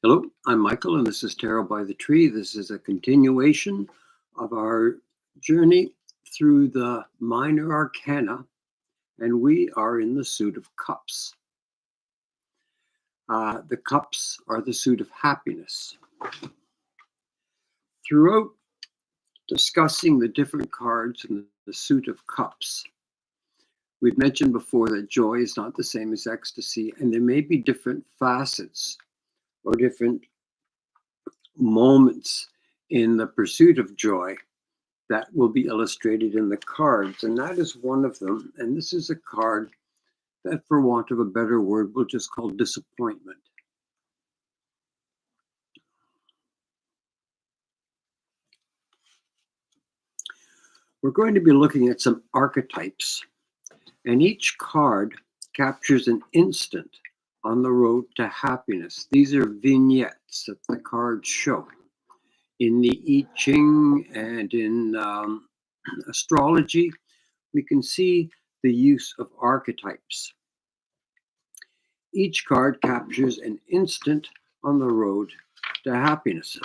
Hello, I'm Michael, and this is Tarot by the Tree. This is a continuation of our journey through the minor arcana, and we are in the suit of cups. The cups are the suit of happiness. Throughout discussing the different cards in the suit of cups, we've mentioned before that joy is not the same as ecstasy, and there may be different facets or different moments in the pursuit of joy that will be illustrated in the cards, and that is one of them. And this is a card that, for want of a better word, we'll just call disappointment. We're going to be looking at some archetypes, and each card captures an instant on the road to happiness. These are vignettes that the cards show. In the I Ching and in astrology, we can see the use of archetypes. Each card captures an instant on the road to happiness.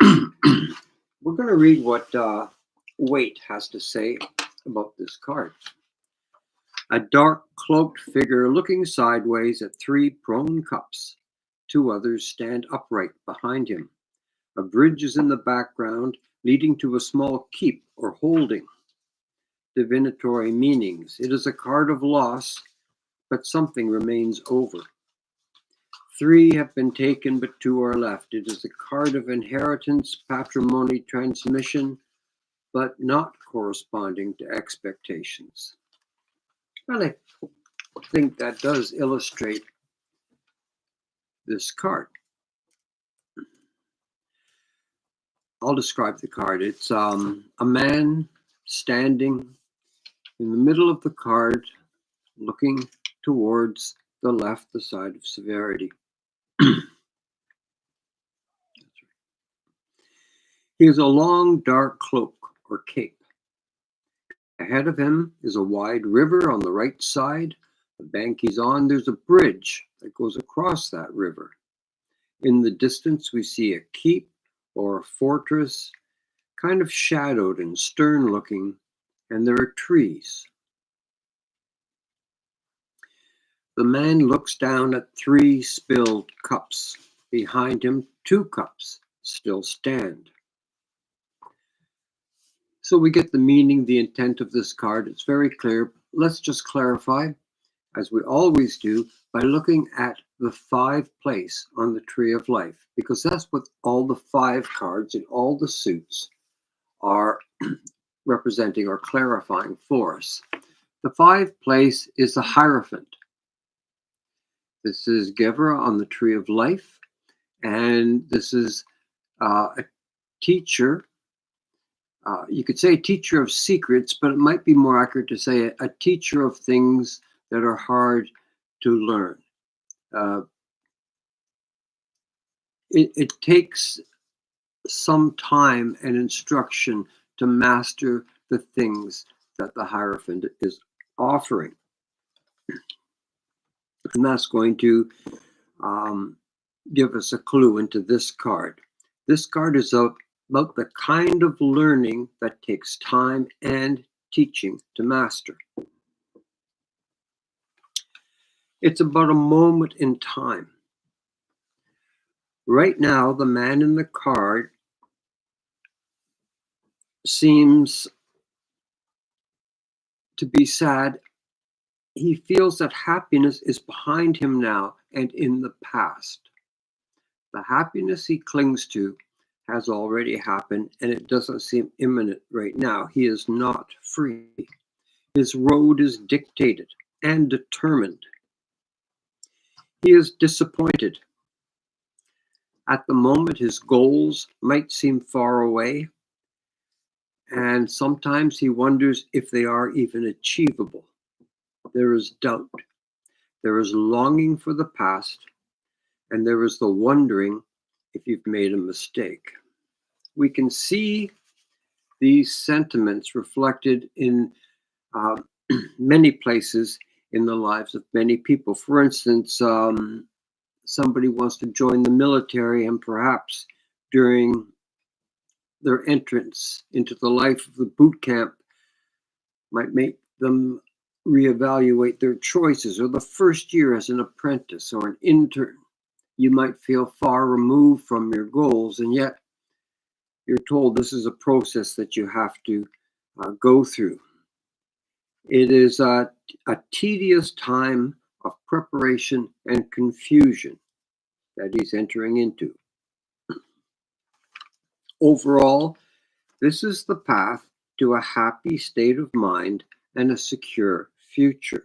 We're going to read what Waite has to say about this card. A dark cloaked figure looking sideways at three prone cups. Two others stand upright behind him. A bridge is in the background, leading to a small keep or holding. Divinatory meanings. It is a card of loss, but something remains over. Three have been taken, but two are left. It is a card of inheritance, patrimony, transmission, but not corresponding to expectations. Well, I think that does illustrate this card. I'll describe the card. It's a man standing in the middle of the card, looking towards the left, the side of severity. He has a long, dark cloak or cape. Ahead of him is a wide river on the right side. The bank he's on, there's a bridge that goes across that river. In the distance, we see a keep or a fortress, kind of shadowed and stern looking, and there are trees. The man looks down at three spilled cups. Behind him, two cups still stand. So we get the meaning, the intent of this card. It's very clear. Let's just clarify, as we always do, by looking at the 5 place on the tree of life, because that's what all the 5 cards in all the suits are representing or clarifying for us. The 5 place is the Hierophant. This is giver on the tree of life, and this is a teacher. You could say a teacher of secrets, but it might be more accurate to say a teacher of things that are hard to learn. It takes some time and instruction to master the things that the Hierophant is offering. And that's going to give us a clue into this card. This card is about the kind of learning that takes time and teaching to master. It's about a moment in time. Right now, the man in the card seems to be sad. He feels that happiness is behind him now and in the past. The happiness he clings to has already happened, and it doesn't seem imminent right now. He is not free. His road is dictated and determined. He is disappointed. At the moment, his goals might seem far away, and sometimes he wonders if they are even achievable. There is doubt. There is longing for the past, and there is the wondering if you've made a mistake. We can see these sentiments reflected in many places in the lives of many people. For instance, somebody wants to join the military, and perhaps during their entrance into the life of the boot camp might make them reevaluate their choices, or the first year as an apprentice or an intern. You might feel far removed from your goals, and yet you're told this is a process that you have to go through. It is a tedious time of preparation and confusion that he's entering into. Overall, this is the path to a happy state of mind and a secure future.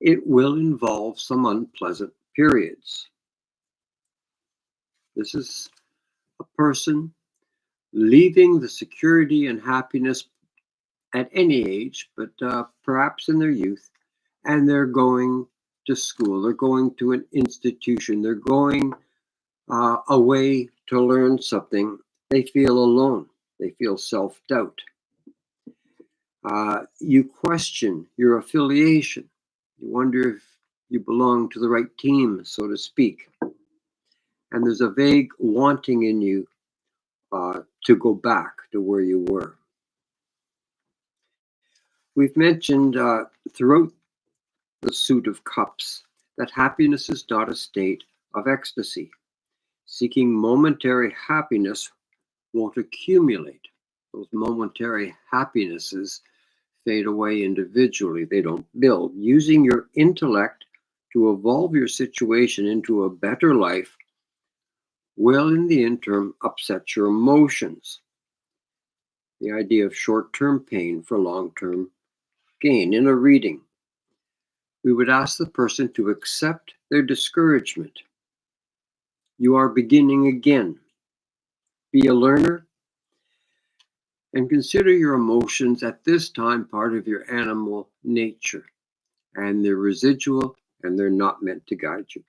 It will involve some unpleasant periods. This is a person leaving the security and happiness at any age, but perhaps in their youth, and they're going to school, they're going to an institution, they're going away to learn something. They feel alone, they feel self-doubt. You question your affiliation. You wonder if you belong to the right team, so to speak. And there's a vague wanting in you to go back to where you were. We've mentioned throughout the Suit of Cups that happiness is not a state of ecstasy. Seeking momentary happiness won't accumulate. Those momentary happinesses fade away individually. They don't build. Using your intellect to evolve your situation into a better life will, in the interim, upset your emotions. The idea of short-term pain for long-term gain. In a reading, we would ask the person to accept their discouragement. You are beginning again. Be a learner and consider your emotions at this time part of your animal nature, and they're residual and they're not meant to guide you.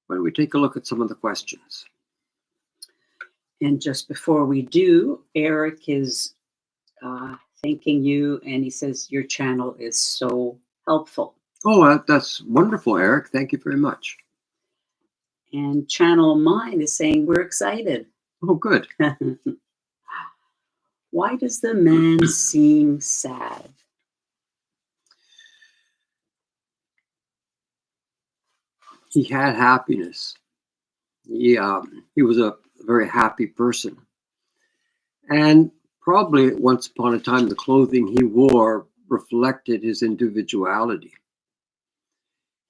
Why don't we take a look at some of the questions? And just before we do, Eric is thanking you, and he says your channel is so helpful. Oh, that's wonderful, Eric. Thank you very much. And Channel Mine is saying we're excited. Oh, good. Why does the man seem sad? He had happiness. He was a very happy person. And probably once upon a time, the clothing he wore reflected his individuality.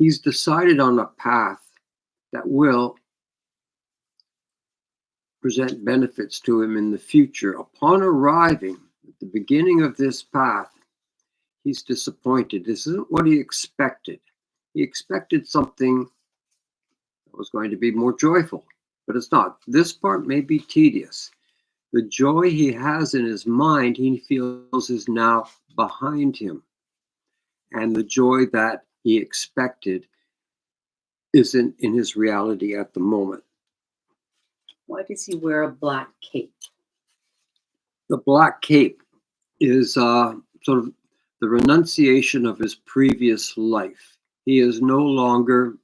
He's decided on a path that will present benefits to him in the future. Upon arriving at the beginning of this path, he's disappointed. This isn't what he expected. He expected something that was going to be more joyful, but it's not. This part may be tedious. The joy he has in his mind, he feels is now behind him. And the joy that he expected isn't in his reality at the moment. Why does he wear a black cape? The black cape is sort of the renunciation of his previous life. He is no longer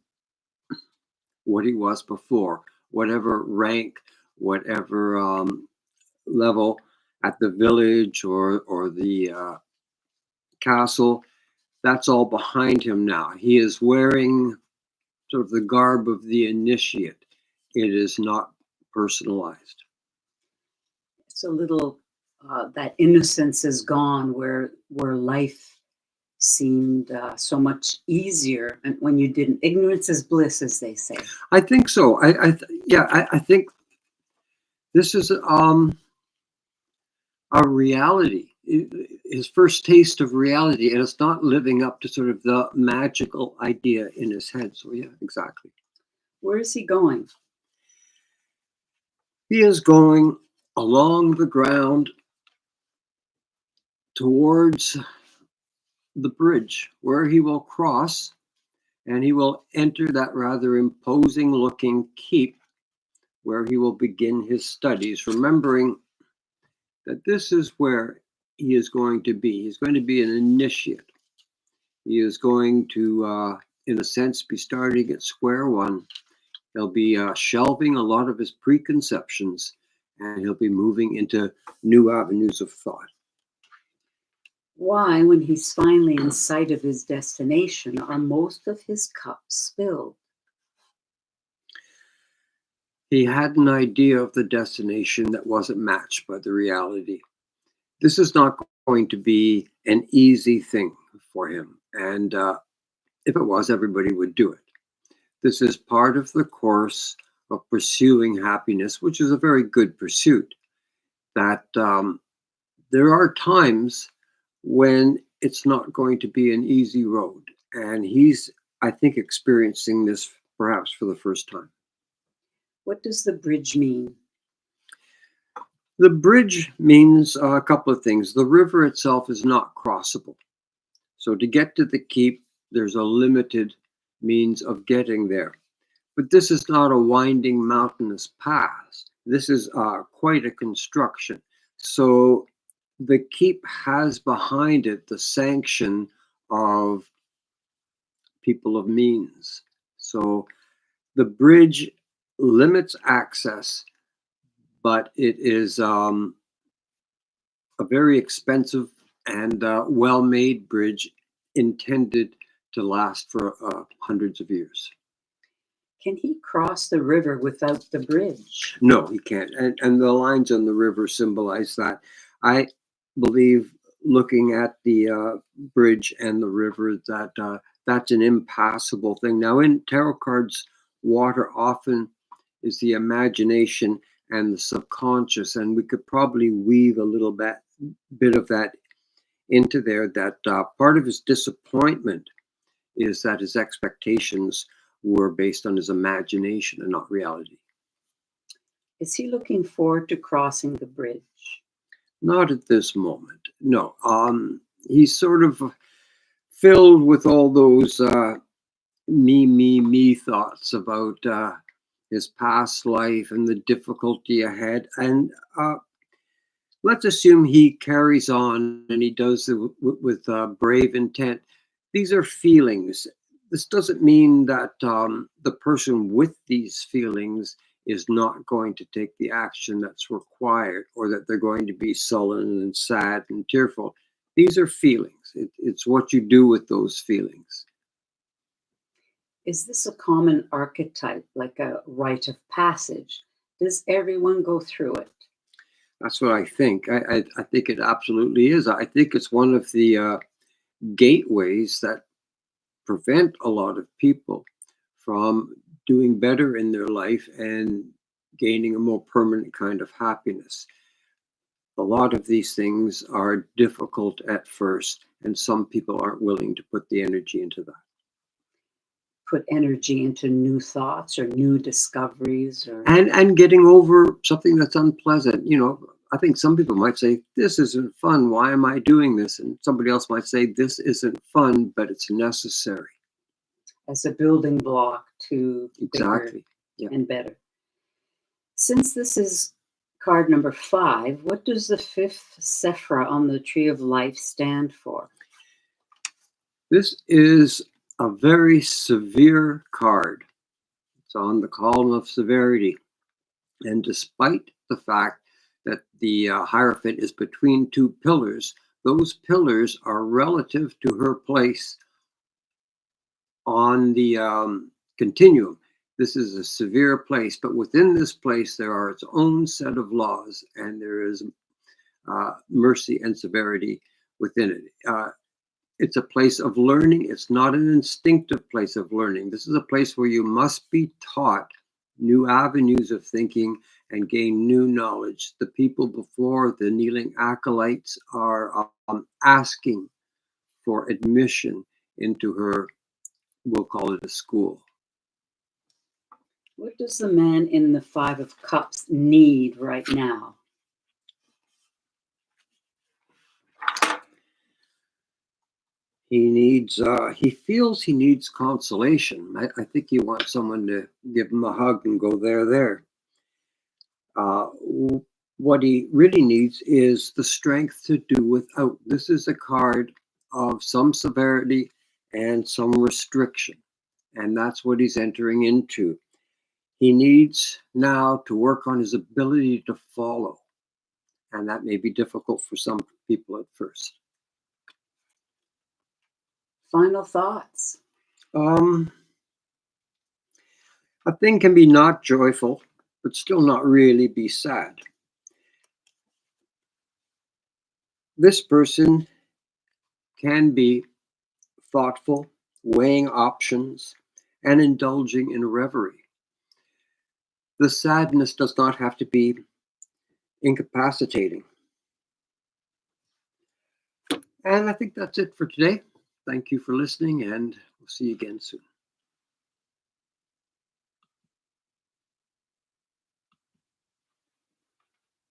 what he was before, whatever rank, whatever level at the village or the castle, that's all behind him now. He is wearing sort of the garb of the initiate. It is not personalized. It's a little, that innocence is gone where life seemed so much easier, and when you didn't. Ignorance is bliss, as they say. I think so. I think this is a reality, his first taste of reality, and it's not living up to sort of the magical idea in his head. So yeah, exactly. Where is he going? He is going along the ground towards the bridge, where he will cross, and he will enter that rather imposing looking keep, where he will begin his studies, remembering that this is where he is going to be. He's going to be an initiate. He is going to in a sense, be starting at square one. He'll be shelving a lot of his preconceptions, and he'll be moving into new avenues of thought. Why, when he's finally in sight of his destination, are most of his cups spilled? He had an idea of the destination that wasn't matched by the reality. This is not going to be an easy thing for him. And if it was, everybody would do it. This is part of the course of pursuing happiness, which is a very good pursuit. That there are times when it's not going to be an easy road. And he's, I think, experiencing this perhaps for the first time. What does the bridge mean? The bridge means a couple of things. The river itself is not crossable. So to get to the keep, there's a limited means of getting there. But this is not a winding mountainous path. This is quite a construction. So the keep has behind it the sanction of people of means. So the bridge limits access, but it is a very expensive and well-made bridge intended to last for hundreds of years. Can he cross the river without the bridge? No, he can't. And the lines on the river symbolize that. I believe, looking at the bridge and the river, that that's an impassable thing. Now, in tarot cards, water often is the imagination and the subconscious, and we could probably weave a little bit of that into there. That part of his disappointment is that his expectations were based on his imagination and not reality. Is he looking forward to crossing the bridge? Not at this moment. No. He's sort of filled with all those me thoughts about his past life and the difficulty ahead. And let's assume he carries on and he does it with brave intent. These are feelings. This doesn't mean that the person with these feelings is not going to take the action that's required, or that they're going to be sullen and sad and tearful. These are feelings. It's what you do with those feelings. Is this a common archetype, like a rite of passage? Does everyone go through it? That's what I think. I think it absolutely is. I think it's one of the gateways that prevent a lot of people from doing better in their life and gaining a more permanent kind of happiness. A lot of these things are difficult at first, and some people aren't willing to put the energy into that. Put energy into new thoughts or new discoveries, or And getting over something that's unpleasant. I think some people might say, this isn't fun. Why am I doing this? And somebody else might say, this isn't fun, but it's necessary. as a building block to Exactly. bigger Yeah. and better. Since this is card number 5, what does the 5th Sephra on the Tree of Life stand for? This is a very severe card. It's on the column of severity. And despite the fact that the Hierophant is between two pillars, those pillars are relative to her place on the continuum. This is a severe place, but within this place, there are its own set of laws, and there is mercy and severity within it. It's a place of learning. It's not an instinctive place of learning. This is a place where you must be taught new avenues of thinking and gain new knowledge. The people before, the kneeling acolytes, are asking for admission into her, we'll call it a school. What does the man in the 5 of Cups need right now? He feels he needs consolation. I think he wants someone to give him a hug and go there. What he really needs is the strength to do without. This is a card of some severity and some restriction. And that's what he's entering into. He needs now to work on his ability to follow. And that may be difficult for some people at first. Final thoughts. A thing can be not joyful, but still not really be sad. This person can be thoughtful, weighing options, and indulging in reverie. The sadness does not have to be incapacitating. And I think that's it for today. Thank you for listening, and we'll see you again soon.